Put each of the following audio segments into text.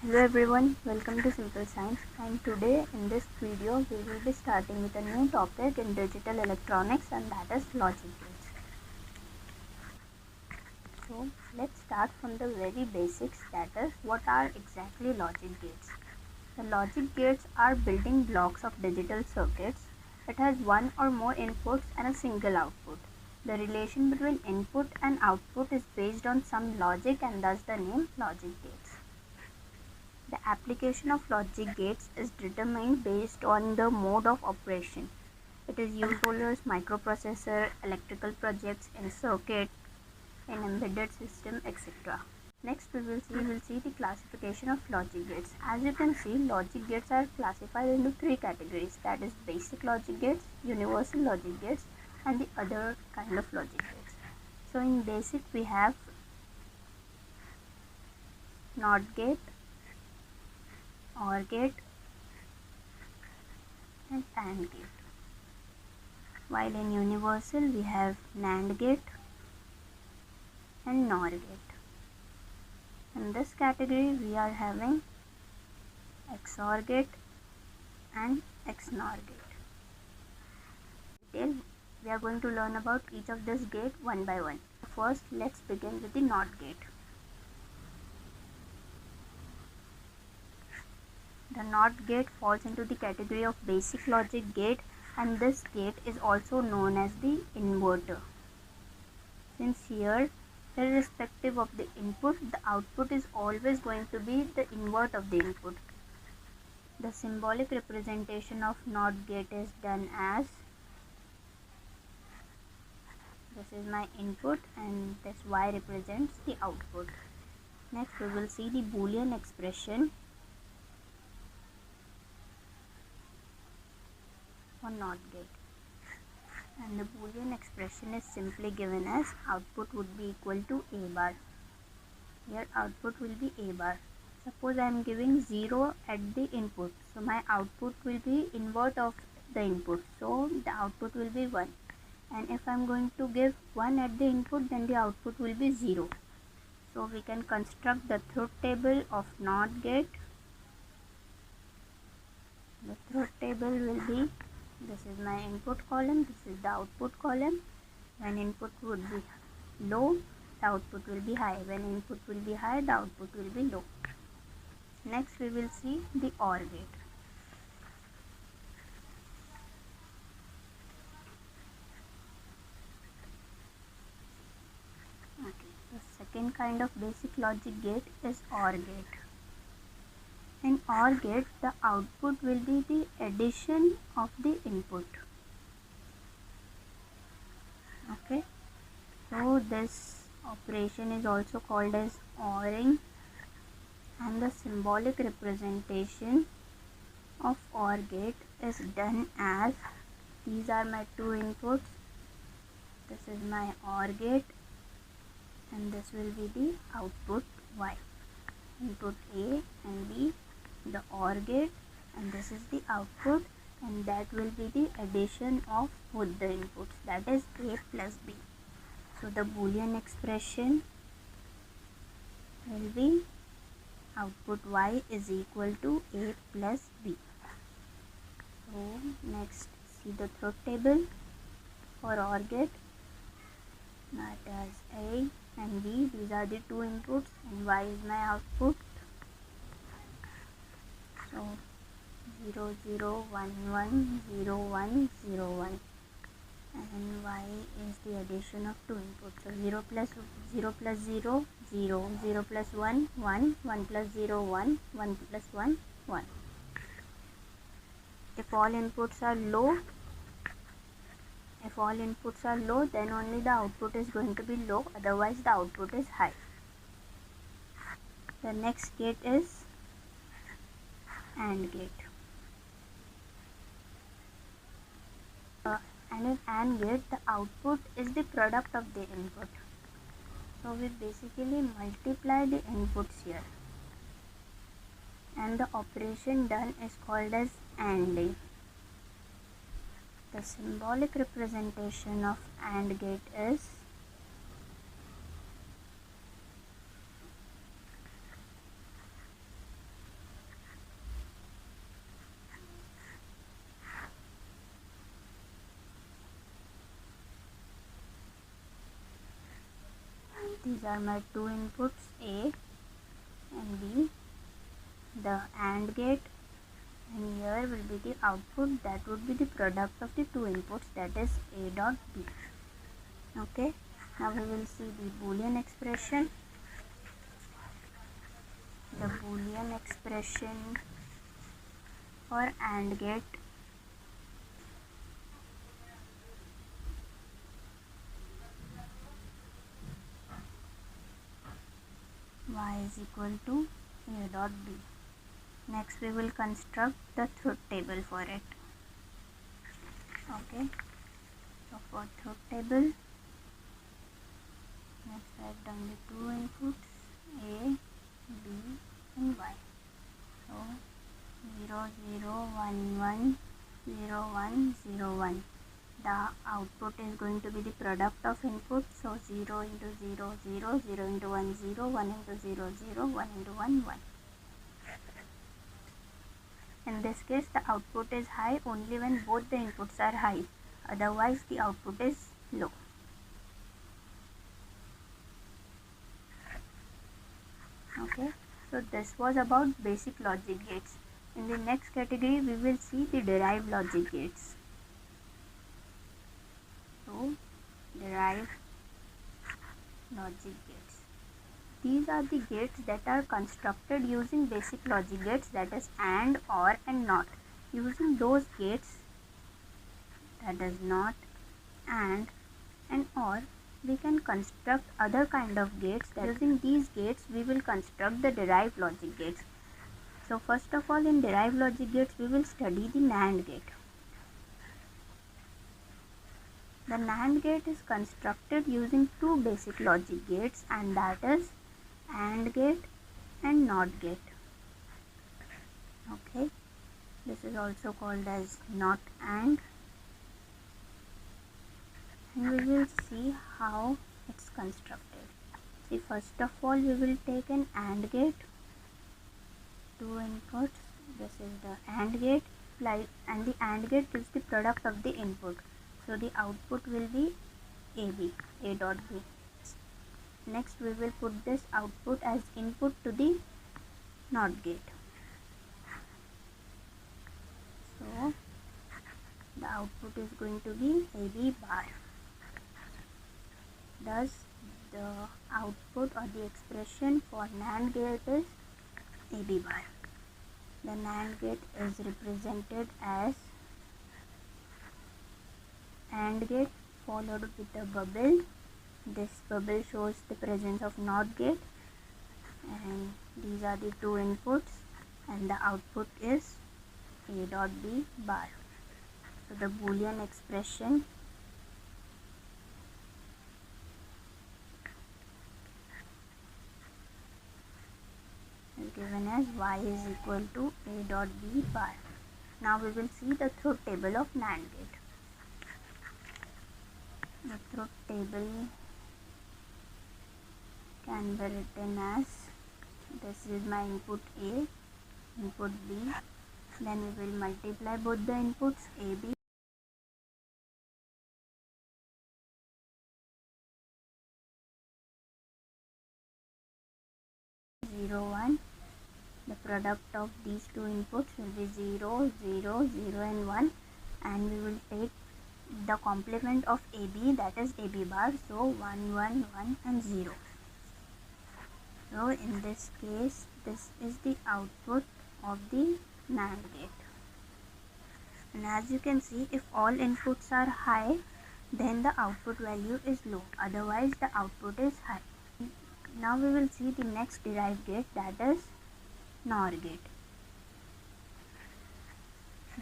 Hello everyone, welcome to Simple Science, and today in this video we will be starting with a new topic in digital electronics, and that is logic gates. So let's start from the very basics, that is what are exactly logic gates. The logic gates are building blocks of digital circuits. It has one or more inputs and a single output. The relation between input and output is based on some logic, and thus the name logic gates. The application of logic gates is determined based on the mode of operation. It is used in controllers, microprocessor, electrical projects, in circuit, in embedded system, etc. Next we will see the classification of logic gates. As you can see, logic gates are classified into three categories, that is basic logic gates, universal logic gates, and the other kind of logic gates. So in basic we have NOT gate, OR gate, and AND gate. While in universal we have NAND gate and NOR gate. In this category we are having XOR gate and XNOR gate. We are going to learn about each of this gate one by one. First, let's begin with the NOT gate. The NOT gate falls into the category of basic logic gate, and this gate is also known as the inverter. Since here, irrespective of the input, the output is always going to be the invert of the input. The symbolic representation of NOT gate is done as, this is my input and this Y represents the output. Next we will see the Boolean expression for NOT gate. And the Boolean expression is simply given as output would be equal to A bar. Here output will be A bar. Suppose I am giving 0 at the input, so my output will be invert of the input, so the output will be 1. And if I am going to give 1 at the input, then the output will be 0. So we can construct the truth table of NOT gate. The truth table will be, this is my input column, this is the output column. When input would be low, the output will be high. When input will be high, the output will be low. Next we will see the OR gate. Okay, the second kind of basic logic gate is OR gate. In OR gate, the output will be the addition of the input. Okay, so this operation is also called as ORing, and the symbolic representation of OR gate is done as, these are my two inputs, this is my OR gate, and this will be the output Y. Input A and B, the OR gate, and this is the output, and that will be the addition of both the inputs, that is A plus B. So the Boolean expression will be output Y is equal to A plus B. So next, see the truth table for OR gate. That is A and B, these are the two inputs, and Y is my output. So 0 0 1 1 0 1 0 1, and Y is the addition of two inputs. So 0 plus 0 plus 0 0, 0 plus 1 1, 1 plus 0 1, 1 plus 1 1. If all inputs are low, then only the output is going to be low, otherwise the output is high. The next gate is AND gate. And in AND gate, the output is the product of the input. So we basically multiply the inputs here, and the operation done is called as ANDing. The symbolic representation of AND gate is, these are my two inputs A and B, the AND gate, and here will be the output, that would be the product of the two inputs, that is A dot B. Okay, now we will see the Boolean expression. The Boolean expression for AND gate y is equal to A dot B. Next we will construct the truth table for it. Okay, so for truth table, let's write down the two inputs A, B and Y. So 0 0 1 1 0 1 0 1. The output is going to be the product of input, so 0 into 0 0, 0 into 1 0, 1 into 0 0, 1 into 1 1. In this case the output is high only when both the inputs are high, otherwise the output is low. Okay, so this was about basic logic gates. In the next category we will see the derived logic gates. So derived logic gates, these are the gates that are constructed using basic logic gates, that is AND, OR and NOT. Using those gates, that is NOT, AND and OR, we can construct other kind of gates. Using these gates we will construct the derived logic gates. So first of all, in derived logic gates we will study the NAND gate. The NAND gate is constructed using two basic logic gates, and that is AND gate and NOT gate. Okay, this is also called as NOT AND, and we will see how it's constructed. See, first of all we will take an AND gate, two inputs, this is the AND gate, and the AND gate gives the product of the input, so the output will be AB, A dot B. Next we will put this output as input to the NOT gate. So the output is going to be AB bar. Thus the output or the expression for NAND gate is AB bar. The NAND gate is represented as AND gate followed with a bubble. This bubble shows the presence of NOT gate, and these are the two inputs, and the output is A dot B bar. So the Boolean expression is given as y is equal to A dot B bar. Now we will see the truth table of NAND gate. The truth table can be written as, this is my input A, input B, then we will multiply both the inputs AB zero 1. The product of these two inputs will be 0 0 0 and 1, and we will take the complement of AB, that is AB bar, so 1 1 1 and 0. So in this case this is the output of the NAND gate, and as you can see, if all inputs are high then the output value is low, otherwise the output is high. Now we will see the next derived gate, that is NOR gate.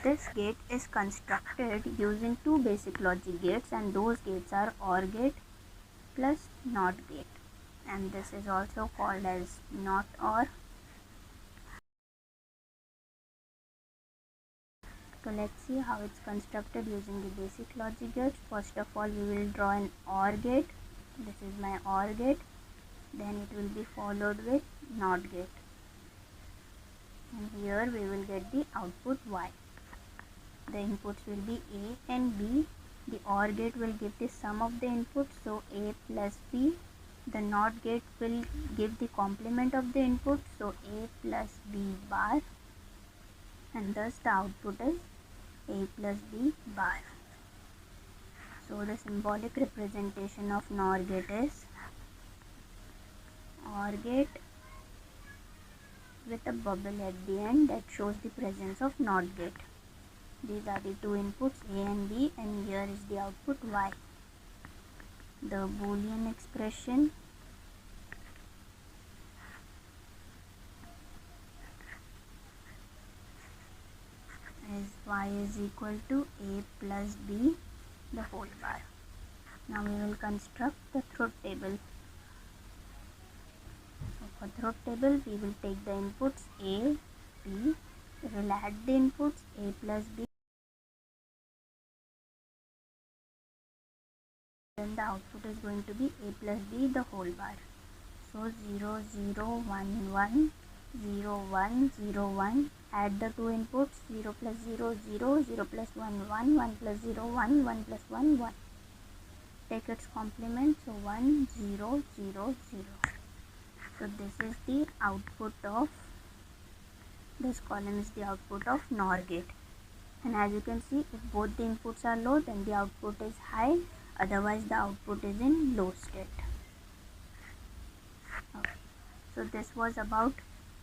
This gate is constructed using two basic logic gates, and those gates are OR gate plus NOT gate, and this is also called as NOT OR. So let's see how it's constructed using the basic logic gates. First of all we will draw an OR gate. This is my OR gate, then it will be followed with NOT gate, and here we will get the output Y. The inputs will be A and B. The OR gate will give the sum of the inputs, so A plus B The NOT gate will give the complement of the input, so A plus B bar, and thus the output is A plus B bar. So the symbolic representation of NOR gate is OR gate with a bubble at the end that shows the presence of NOT gate. These are the two inputs A and B, and here is the output Y. The Boolean expression is Y is equal to A plus B the whole bar. Now we will construct the truth table. So for truth table we will take the inputs A, B, we will add the inputs A plus B, then the output is going to be A plus B the whole bar. So 0 0 1 1 0 1 0 1, add the two inputs 0 plus 0 0 0 plus 1 1 1 plus 0 1 1 plus 1 1, take its complement, so 1 0 0 0. So this is the output of, this column is the output of NOR gate, and as you can see, if both the inputs are low then the output is high, otherwise the output is in low state. Okay. So this was about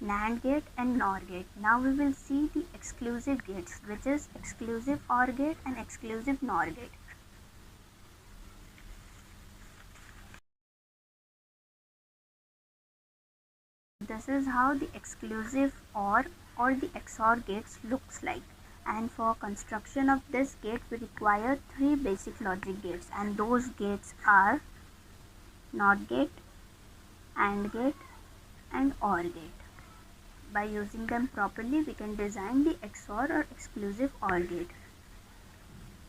NAND gate and NOR gate. Now we will see the exclusive gates, which is exclusive OR gate and exclusive NOR gate. This is how the exclusive OR or the XOR gates looks like, and for construction of this gate we require three basic logic gates, and those gates are NOT gate, AND gate and OR gate. By using them properly we can design the XOR or exclusive OR gate.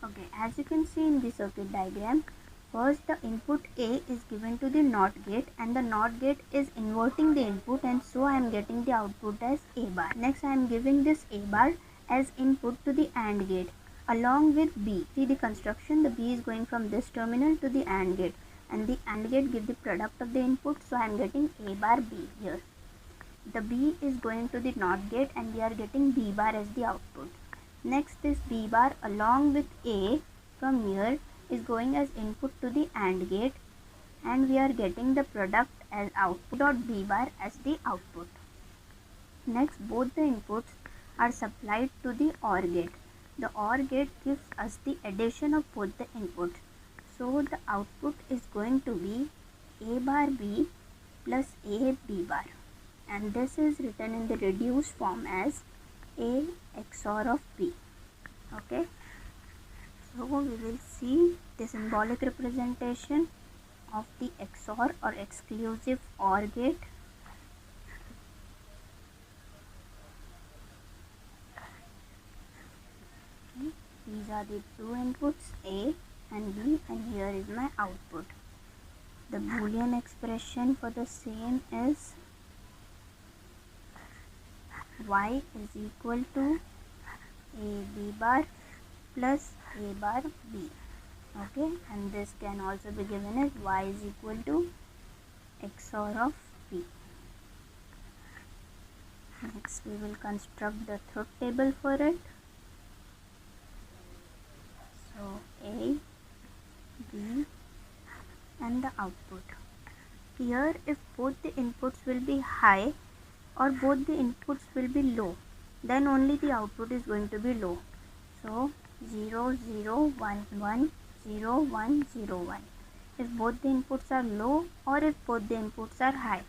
Okay, as you can see in the circuit diagram, first the input A is given to the NOT gate, and the NOT gate is inverting the input, and so I am getting the output as A bar. Next I am giving this A bar as input to the AND gate along with B. See the construction, the B is going from this terminal to the AND gate, and the AND gate give the product of the input, so I am getting A bar B here. The B is going to the NOT gate and we are getting B bar as the output. Next this B bar along with A from here is going as input to the AND gate, and we are getting the product as output dot B bar as the output. Next both the inputs are supplied to the OR gate. The OR gate gives us the addition of both the inputs. So the output is going to be A bar B plus A B bar, and this is written in the reduced form as A XOR of B. Okay, so we will see the symbolic representation of the XOR or exclusive OR gate. Okay. These are the two inputs A and B, and here is my output. The Boolean expression for the same is Y is equal to A B bar plus A bar B. Okay, and this can also be given as Y is equal to XOR of B. Next we will construct the truth table for it. So A, B and the output. Here if both the inputs will be high or both the inputs will be low, then only the output is going to be low. So 0 0 1 1 0 1 0 1. If both the inputs are low or if both the inputs are high,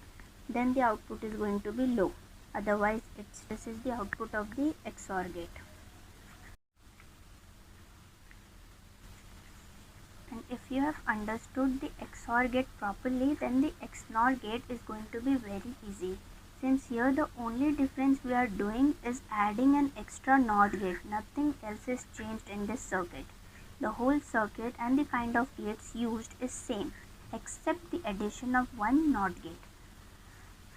then the output is going to be low. Otherwise this is the output of the XOR gate. And if you have understood the XOR gate properly, then the XNOR gate is going to be very easy. Since here the only difference we are doing is adding an extra NOR gate, nothing else is changed in this circuit. The whole circuit and the kind of gates used is same except the addition of one NOT gate.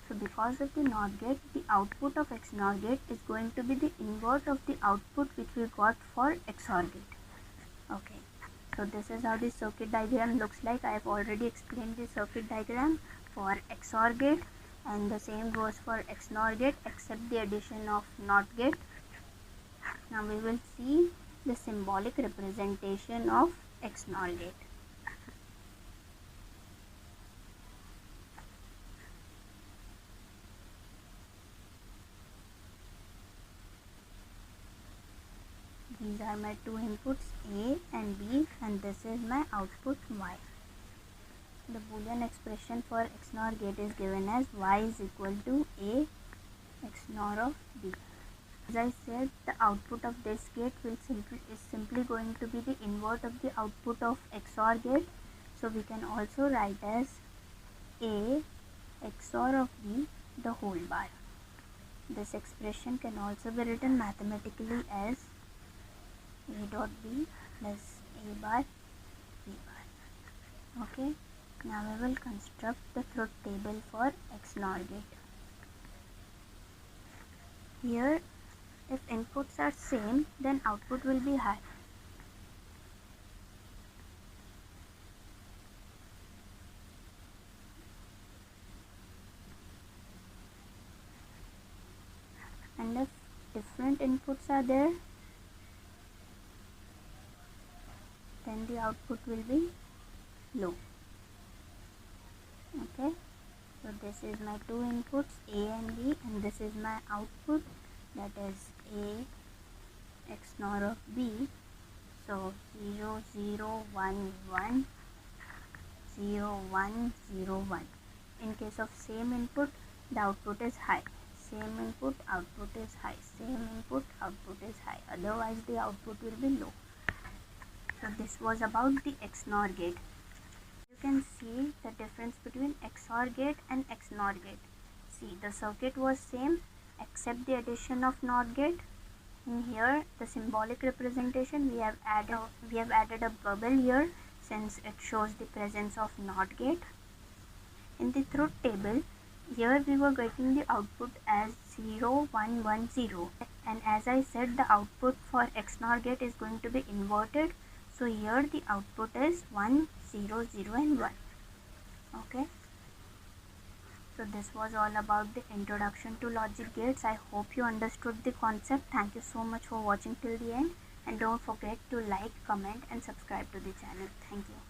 So because of the NOT gate, the output of XNOR gate is going to be the invert of the output which we got for XOR gate. Okay. So this is how the circuit diagram looks like. I have already explained the circuit diagram for XOR gate, and the same goes for XNOR gate except the addition of NOT gate. Now we will see the symbolic representation of XNOR gate. These are my two inputs A and B, and this is my output Y. The Boolean expression for XNOR gate is given as Y is equal to A XNOR of B. As I said, the output of this gate is simply going to be the invert of the output of XOR gate. So we can also write as A XOR of B the whole bar. This expression can also be written mathematically as A dot B plus A bar B bar. Okay, now we will construct the truth table for XNOR gate. Here, if inputs are same, then output will be high. And if different inputs are there, then the output will be low. Okay, so this is my two inputs A and B, and this is my output, that is A XNOR of B. So 0 0 1 1 0 1 0 1. In case of same input, the output is high. Same input, output is high. Same input, output is high. Otherwise the output will be low. So this was about the XNOR gate. You can see the difference between XOR gate and XNOR gate. See, the circuit was same except the addition of NOT gate. In here, the symbolic representation, we have added a bubble here since it shows the presence of NOT gate. In the truth table, here we were getting the output as 0 1 1 0, and as I said, the output for XNOR gate is going to be inverted. So here the output is 1 0 0 and 1. Okay, so this was all about the introduction to logic gates. I hope you understood the concept. Thank you so much for watching till the end, and don't forget to like, comment and subscribe to the channel. Thank you.